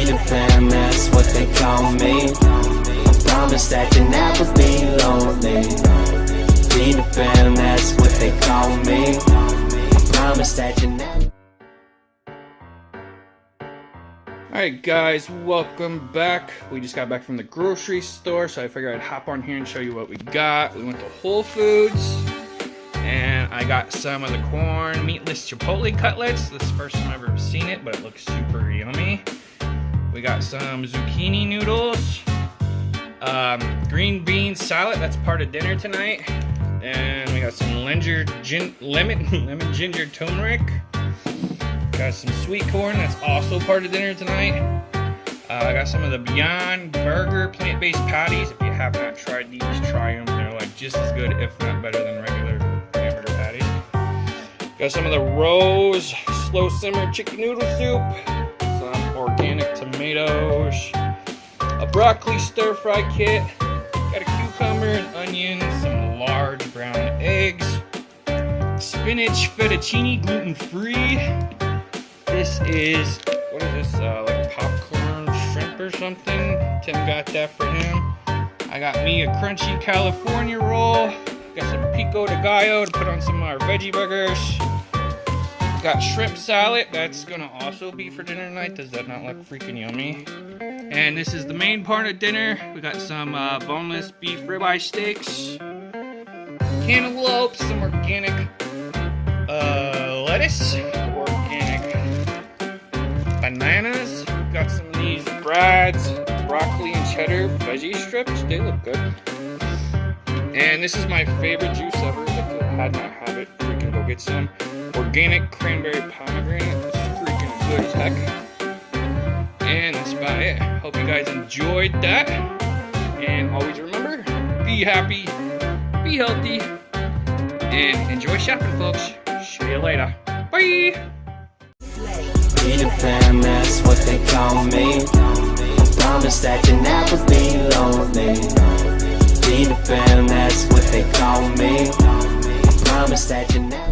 Peter Pan, that's what they call me. I promise that you'll never be lonely. Peter Pan, that's what they call me. I promise that you'll never. Alright guys, welcome back. We just got back from the grocery store, so I figured I'd hop on here and show you what we got. We went to Whole Foods, and I got some of the corn meatless chipotle cutlets. This is the first time I've ever seen it, but it looks super yummy. We got some zucchini noodles, green bean salad, that's part of dinner tonight. And we got some lemon ginger turmeric. Got some sweet corn, that's also part of dinner tonight. I got some of the Beyond Burger plant-based patties. If you have not tried these, try them. They're like just as good, if not better than regular hamburger patties. Got some of the Rose slow simmer chicken noodle soup. Some organic tomatoes. A broccoli stir-fry kit. Got a cucumber and onion. Some large brown eggs. Spinach fettuccine gluten-free. This is, what is this, like popcorn shrimp or something? Tim got that for him. I got me a crunchy California roll. Got some pico de gallo to put on some of our veggie burgers. Got shrimp salad, that's gonna also be for dinner tonight. Does that not look freaking yummy? And this is the main part of dinner. We got some boneless beef ribeye steaks, cantaloupe, some organic lettuce, bananas, got some of these Brad's broccoli and cheddar veggie strips. They look good. And this is my favorite juice ever. If you had not had it, freaking go get some. Organic cranberry pomegranate. It's freaking good as heck. And that's about it. Hope you guys enjoyed that. And always remember, be happy, be healthy, and enjoy shopping, folks. See you later. Bye! Peter Pan, that's what they call me. I promise that you'll never be lonely. Peter Pan, that's what they call me. I promise that you'll never